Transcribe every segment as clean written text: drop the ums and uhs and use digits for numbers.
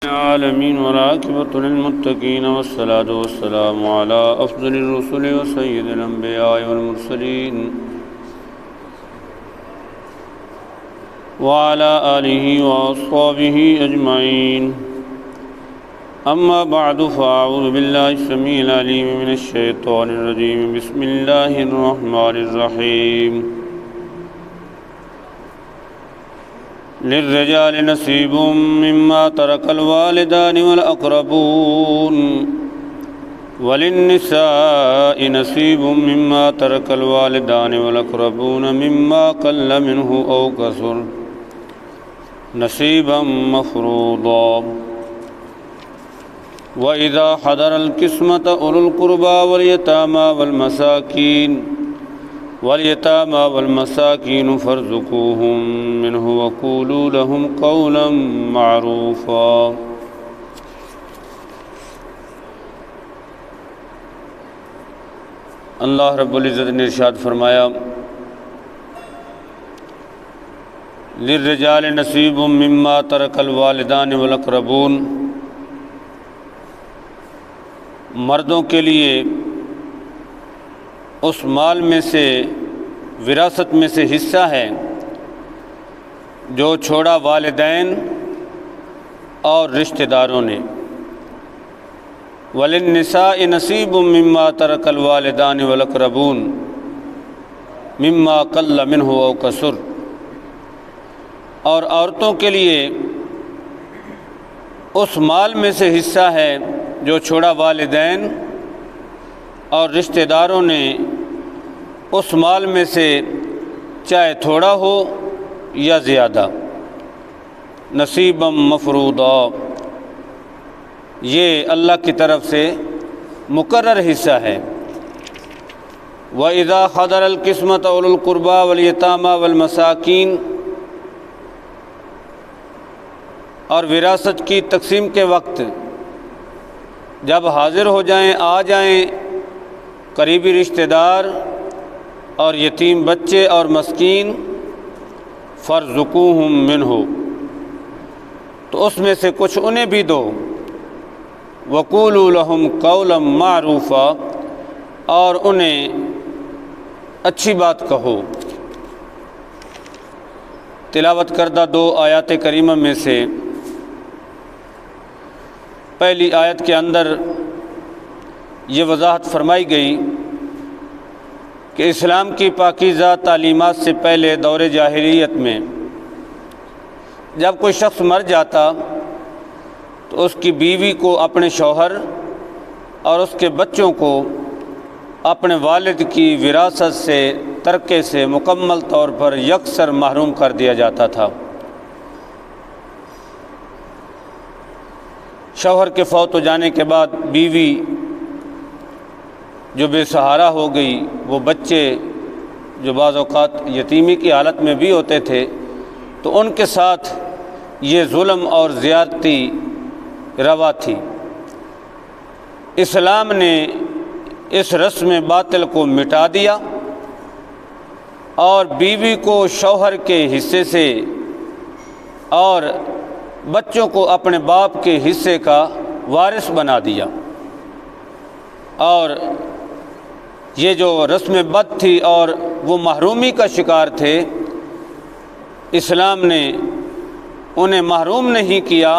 العالمين والعاقبة للمتقين والصلاة والسلام على أفضل الرسل وسيد الأنبياء والمرسلين وعلى آله وأصحابه أجمعين. أما بعد فأعوذ بالله السميع العليم من الشيطان الرجيم. بسم الله الرحمن الرحيم. للرجال نصيب مما ترك الوالدان والأقربون وللنساء نصيب مما ترك الوالدان والأقربون مما قل منه أو كثر نصيبا مفروضا. وإذا حضر القسمة أولو القربى واليتامى والمساكين فارزقوهم منه وقولوا لهم قولا معروفا. اللہ رب العزت نے ارشاد فرمایا للرجال نصیب مما ترک الوالدان والاقربون، مردوں کے لیے اس مال میں سے، وراثت میں سے حصہ ہے جو چھوڑا والدین اور رشتہ داروں نے. وَلِلنِّسَاءِ نَصِيبٌ مِّمَّا تَرَكَ الْوَالِدَانِ وَالْأَقْرَبُونَ مِمَّا قَلَّ مِنْهُ أَوْ كَثُرَ، اور عورتوں کے لیے اس مال میں سے حصہ ہے جو چھوڑا والدین اور رشتہ داروں نے اس مال میں سے چاہے تھوڑا ہو یا زیادہ. نصیبا مفروضا، یہ اللہ کی طرف سے مقرر حصہ ہے. وَإِذَا حَضَرَ الْقِسْمَةَ أُولُو الْقُرْبَى وَالْيَتَامَى وَالْمَسَاكِينَ، اور وراثت کی تقسیم کے وقت جب حاضر ہو جائیں، آ جائیں قریبی رشتہ دار اور یتیم بچے اور مسکین، فَارْزُقُوهُم مِّنْهُ، تو اس میں سے کچھ انہیں بھی دو. وَقُولُوا لَهُمْ قَوْلًا مَّعْرُوفًا، اور انہیں اچھی بات کہو. تلاوت کردہ دو آیات کریمہ میں سے پہلی آیت کے اندر یہ وضاحت فرمائی گئی کہ اسلام کی پاکیزہ تعلیمات سے پہلے دور جاہلیت میں جب کوئی شخص مر جاتا تو اس کی بیوی کو اپنے شوہر اور اس کے بچوں کو اپنے والد کی وراثت سے، ترکے سے مکمل طور پر یکسر محروم کر دیا جاتا تھا. شوہر کے فوت ہو جانے کے بعد بیوی جو بے سہارا ہو گئی، وہ بچے جو بعض اوقات یتیمی کی حالت میں بھی ہوتے تھے، تو ان کے ساتھ یہ ظلم اور زیادتی روا تھی. اسلام نے اس رسم باطل کو مٹا دیا اور بیوی کو شوہر کے حصے سے اور بچوں کو اپنے باپ کے حصے کا وارث بنا دیا. اور یہ جو رسم بد تھی اور وہ محرومی کا شکار تھے، اسلام نے انہیں محروم نہیں کیا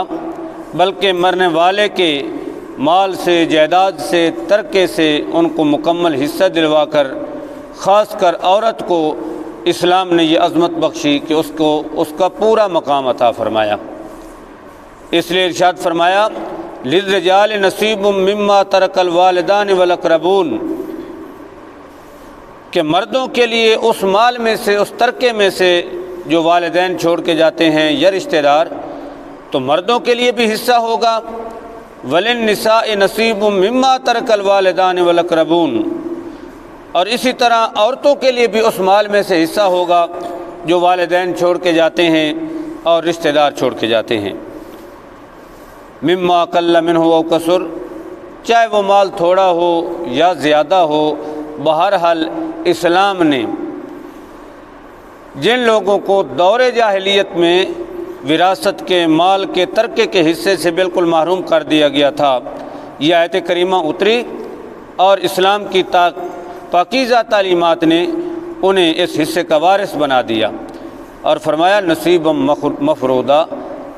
بلکہ مرنے والے کے مال سے، جائیداد سے، ترکے سے ان کو مکمل حصہ دلوا کر، خاص کر عورت کو اسلام نے یہ عظمت بخشی کہ اس کا پورا مقام عطا فرمایا. اس لیے ارشاد فرمایا للرجال نصیب مما ترک الوالدان والاقربون، کہ مردوں کے لیے اس مال میں سے، اس ترکے میں سے جو والدین چھوڑ کے جاتے ہیں یا رشتہ دار، تو مردوں کے لیے بھی حصہ ہوگا. وَلِلنِّسَاءِ نَصِيبٌ مِّمَّا تَرَكَ الْوَالِدَانِ وَالْأَقْرَبُونَ، اور اسی طرح عورتوں کے لیے بھی اس مال میں سے حصہ ہوگا جو والدین چھوڑ کے جاتے ہیں اور رشتہ دار چھوڑ کے جاتے ہیں. مِمَّا قَلَّ مِنْهُ أَوْ كَثُرَ، چاہے وہ مال تھوڑا ہو یا زیادہ ہو، بہرحال اسلام نے جن لوگوں کو دور جاہلیت میں وراثت کے مال کے ترکے کے حصے سے بالکل محروم کر دیا گیا تھا، یہ آیت کریمہ اتری اور اسلام کی پاکیزہ تعلیمات نے انہیں اس حصے کا وارث بنا دیا اور فرمایا نصیبا مفروضہ۔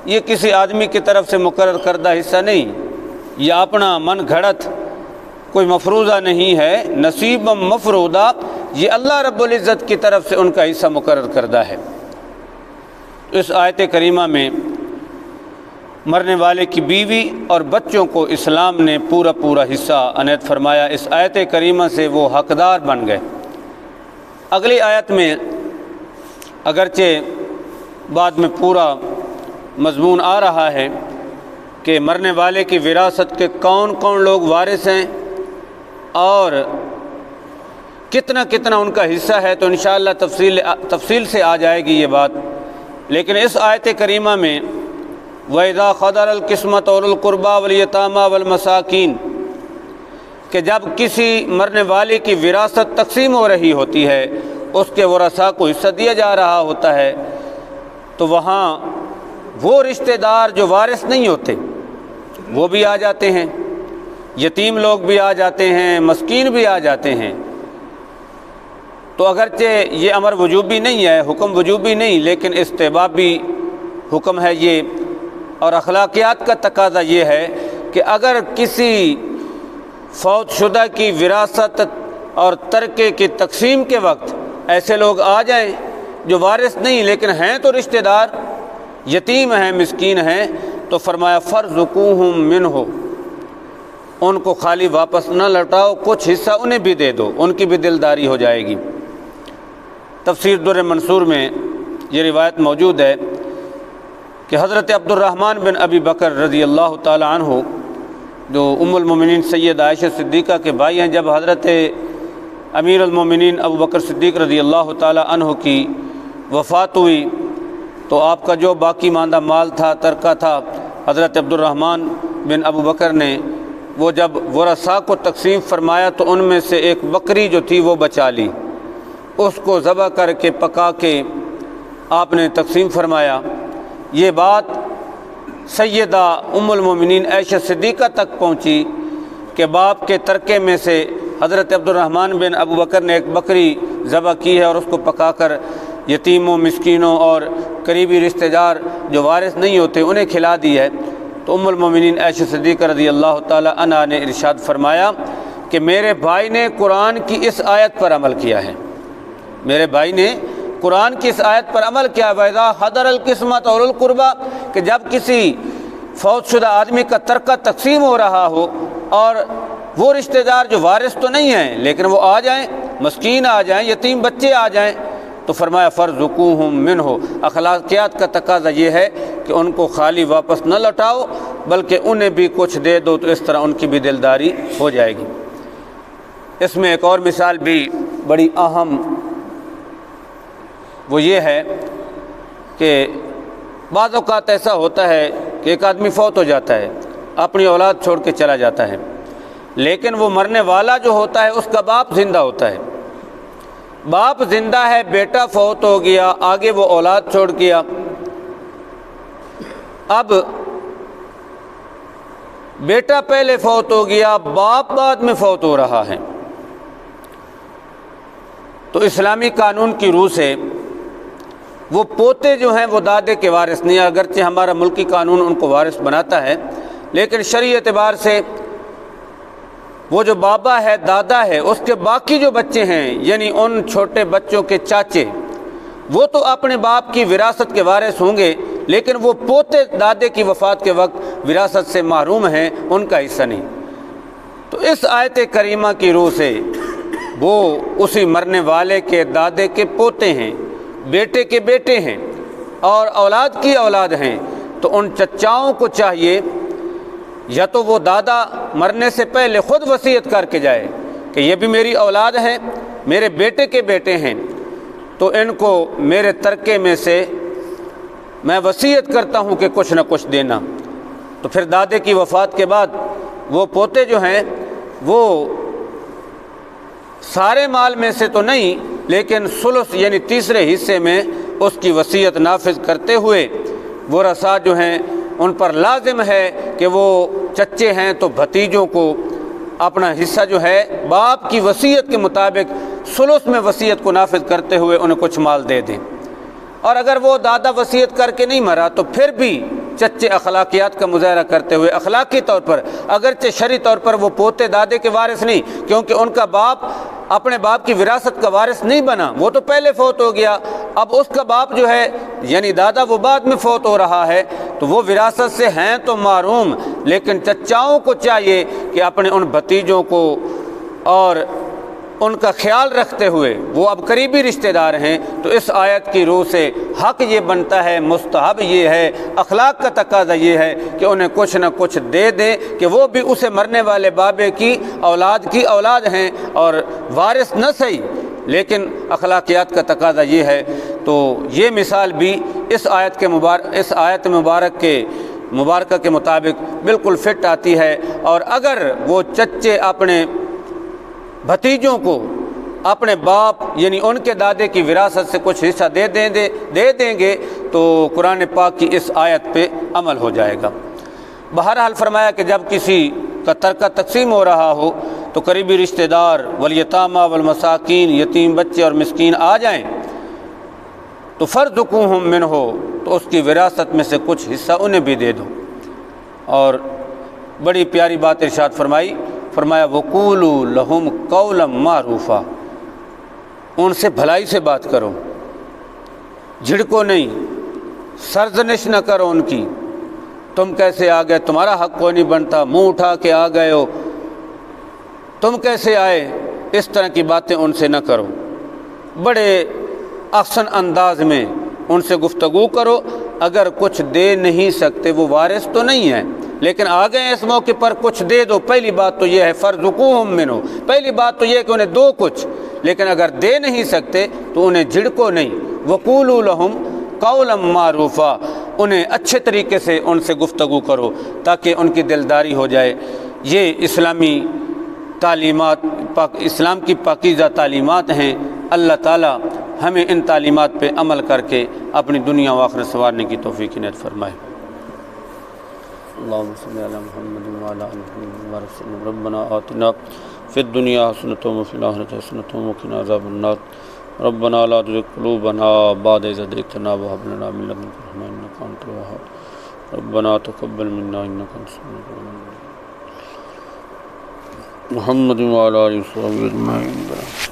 یہ کسی آدمی کی طرف سے مقرر کردہ حصہ نہیں، یہ اپنا من گھڑت کوئی مفروضہ نہیں ہے، نصیبا مفروضہ یہ اللہ رب العزت کی طرف سے ان کا حصہ مقرر کردہ ہے۔ اس آیت کریمہ میں مرنے والے کی بیوی اور بچوں کو اسلام نے پورا حصہ عنایت فرمایا۔ اس آیت کریمہ سے وہ حقدار بن گئے۔ اگلی آیت میں اگرچہ بعد میں پورا مضمون آ رہا ہے کہ مرنے والے کی وراثت کے کون کون لوگ وارث ہیں اور کتنا ان کا حصہ ہے، تو انشاءاللہ تفصیل سے آ جائے گی یہ بات، لیکن اس آیت کریمہ میں وَإِذَا خَضَرَ الْقِسْمَةُ أُولُو الْقُرْبَى وَالْيَتَامَى وَالْمَسَاكِينَ کہ جب کسی مرنے والے کی وراثت تقسیم ہو رہی ہوتی ہے، اس کے ورثاء کو حصہ دیا جا رہا ہوتا ہے، تو وہاں وہ رشتہ دار جو وارث نہیں ہوتے وہ بھی آ جاتے ہیں، یتیم لوگ بھی آ جاتے ہیں، مسکین بھی آ جاتے ہیں۔ تو اگرچہ یہ امر وجوبی نہیں ہے، حکم وجوبی نہیں، لیکن استحبابی حکم ہے یہ، اور اخلاقیات کا تقاضا یہ ہے کہ اگر کسی فوت شدہ کی وراثت اور ترکے کی تقسیم کے وقت ایسے لوگ آ جائیں جو وارث نہیں لیکن ہیں تو رشتہ دار، یتیم ہیں، مسکین ہیں، تو فرمایا فَارْزُقُوهُم مِّنْهُ ان کو خالی واپس نہ لوٹاؤ، کچھ حصہ انہیں بھی دے دو، ان کی بھی دلداری ہو جائے گی۔ تفسیر در منصور میں یہ روایت موجود ہے کہ حضرت عبد الرحمن بن ابی بکر رضی اللہ تعالی عنہ جو ام المومنین سید عائشہ صدیقہ کے بھائی ہیں، جب حضرت امیر المومنین ابو بکر صدیق رضی اللہ تعالی عنہ کی وفات ہوئی تو آپ کا جو باقی ماندہ مال تھا، ترکہ تھا، حضرت عبد الرحمن بن ابو بکر نے وہ جب ورثاء کو تقسیم فرمایا تو ان میں سے ایک بکری جو تھی وہ بچا لی، اس کو ذبح کر کے پکا کے آپ نے تقسیم فرمایا۔ یہ بات سیدہ ام المومنین عائشہ صدیقہ تک پہنچی کہ باپ کے ترکے میں سے حضرت عبد الرحمن بن ابو بکر نے ایک بکری ذبح کی ہے اور اس کو پکا کر یتیموں، مسکینوں اور قریبی رشتہ دار جو وارث نہیں ہوتے انہیں کھلا دی ہے۔ تو ام المومنین عائشہ صدیقہ رضی اللہ تعالی عنہا نے ارشاد فرمایا کہ میرے بھائی نے قرآن کی اس آیت پر عمل کیا ہے، میرے بھائی نے قرآن کی اس آیت پر عمل کیا، وَإِذَا حَضَرَ الْقِسْمَةُ أُولُو الْقُرْبَى کہ جب کسی فوت شدہ آدمی کا ترکہ تقسیم ہو رہا ہو اور وہ رشتہ دار جو وارث تو نہیں ہیں لیکن وہ آ جائیں، مسکین آ جائیں، یتیم بچے آ جائیں، تو فرمایا فَارْزُقُوهُم مِّنْهُ اخلاقیات کا تقاضا یہ ہے کہ ان کو خالی واپس نہ لوٹاؤ بلکہ انہیں بھی کچھ دے دو، تو اس طرح ان کی بھی دلداری ہو جائے گی۔ اس میں ایک اور مثال بھی بڑی اہم وہ یہ ہے کہ بعض اوقات ایسا ہوتا ہے کہ ایک آدمی فوت ہو جاتا ہے، اپنی اولاد چھوڑ کے چلا جاتا ہے، لیکن وہ مرنے والا جو ہوتا ہے اس کا باپ زندہ ہوتا ہے، باپ زندہ ہے، بیٹا فوت ہو گیا، آگے وہ اولاد چھوڑ گیا، اب بیٹا پہلے فوت ہو گیا، باپ بعد میں فوت ہو رہا ہے، تو اسلامی قانون کی روح سے وہ پوتے جو ہیں وہ دادے کے وارث نہیں، اگرچہ ہمارا ملکی قانون ان کو وارث بناتا ہے، لیکن شرعی اعتبار سے وہ جو بابا ہے، دادا ہے، اس کے باقی جو بچے ہیں یعنی ان چھوٹے بچوں کے چاچے، وہ تو اپنے باپ کی وراثت کے وارث ہوں گے، لیکن وہ پوتے دادے کی وفات کے وقت وراثت سے محروم ہیں، ان کا حصہ نہیں۔ تو اس آیت کریمہ کی روح سے وہ اسی مرنے والے کے دادے کے پوتے ہیں، بیٹے کے بیٹے ہیں اور اولاد کی اولاد ہیں، تو ان چچاؤں کو چاہیے یا تو وہ دادا مرنے سے پہلے خود وصیت کر کے جائے کہ یہ بھی میری اولاد ہیں، میرے بیٹے کے بیٹے ہیں، تو ان کو میرے ترکے میں سے میں وصیت کرتا ہوں کہ کچھ نہ کچھ دینا۔ تو پھر دادے کی وفات کے بعد وہ پوتے جو ہیں وہ سارے مال میں سے تو نہیں لیکن ثلث یعنی تیسرے حصے میں اس کی وصیت نافذ کرتے ہوئے ورثاء جو ہیں ان پر لازم ہے کہ وہ چچے ہیں تو بھتیجوں کو اپنا حصہ جو ہے باپ کی وصیت کے مطابق ثلث میں وصیت کو نافذ کرتے ہوئے انہیں کچھ مال دے دیں۔ اور اگر وہ دادا وصیت کر کے نہیں مرا تو پھر بھی چچے اخلاقیات کا مظاہرہ کرتے ہوئے اخلاقی طور پر، اگرچہ شرعی طور پر وہ پوتے دادے کے وارث نہیں، کیونکہ ان کا باپ اپنے باپ کی وراثت کا وارث نہیں بنا، وہ تو پہلے فوت ہو گیا، اب اس کا باپ جو ہے یعنی دادا وہ بعد میں فوت ہو رہا ہے، تو وہ وراثت سے ہیں تو محروم، لیکن چچاؤں کو چاہیے کہ اپنے ان بھتیجوں کو اور ان کا خیال رکھتے ہوئے، وہ اب قریبی رشتہ دار ہیں، تو اس آیت کی روح سے حق یہ بنتا ہے، مستحب یہ ہے، اخلاق کا تقاضا یہ ہے کہ انہیں کچھ نہ کچھ دے دیں کہ وہ بھی اسے مرنے والے بابے کی اولاد ہیں اور وارث نہ صحیح لیکن اخلاقیات کا تقاضا یہ ہے۔ تو یہ مثال بھی اس آیت مبارکہ کے مطابق بالکل فٹ آتی ہے، اور اگر وہ چچے اپنے بھتیجوں کو اپنے باپ یعنی ان کے دادے کی وراثت سے کچھ حصہ دے دیں گے تو قرآن پاک کی اس آیت پہ عمل ہو جائے گا۔ بہرحال فرمایا کہ جب کسی کا ترکہ تقسیم ہو رہا ہو تو قریبی رشتہ دار والیتامى والمساکین، یتیم بچے اور مسکین آ جائیں تو فارزقوہم منہ، تو اس کی وراثت میں سے کچھ حصہ انہیں بھی دے دو۔ اور بڑی پیاری بات ارشاد فرمایا وَقُولُوا لَهُمْ قَوْلًا مَعْرُوفًا، ان سے بھلائی سے بات کرو، جھڑکو نہیں، سرزنش نہ کرو ان کی، تم کیسے آ گئے، تمہارا حق کوئی نہیں بنتا، منہ اٹھا کے آ گئے ہو، تم کیسے آئے، اس طرح کی باتیں ان سے نہ کرو، بڑے احسن انداز میں ان سے گفتگو کرو۔ اگر کچھ دے نہیں سکتے، وہ وارث تو نہیں ہے لیکن آ گئے اس موقع پر، کچھ دے دو۔ پہلی بات تو یہ ہے فارزقوہم منہ، پہلی بات تو یہ ہے کہ انہیں دو کچھ، لیکن اگر دے نہیں سکتے تو انہیں جھڑکو نہیں۔ وقولوا لہم قولا معروفا، انہیں اچھے طریقے سے ان سے گفتگو کرو تاکہ ان کی دلداری ہو جائے۔ یہ اسلامی تعلیمات، اسلام کی پاکیزہ تعلیمات ہیں۔ اللہ تعالی ہمیں ان تعلیمات پہ عمل کر کے اپنی دنیا و آخرت سنوارنے کی توفیق عنایت فرمائے۔ اللهم صل على محمد وعلى آل محمد وسلم۔ ربنا آتنا في الدنيا حسنة وفي الآخرة حسنة وقنا عذاب النار۔ ربنا لا تزغ قلوبنا بعد إذ هديتنا وهب لنا من لدنك رحمة إنك أنت الوهاب۔ ربنا تقبل منا إنك أنت السميع العليم۔ محمد وعلى آله وصحبه أجمعين۔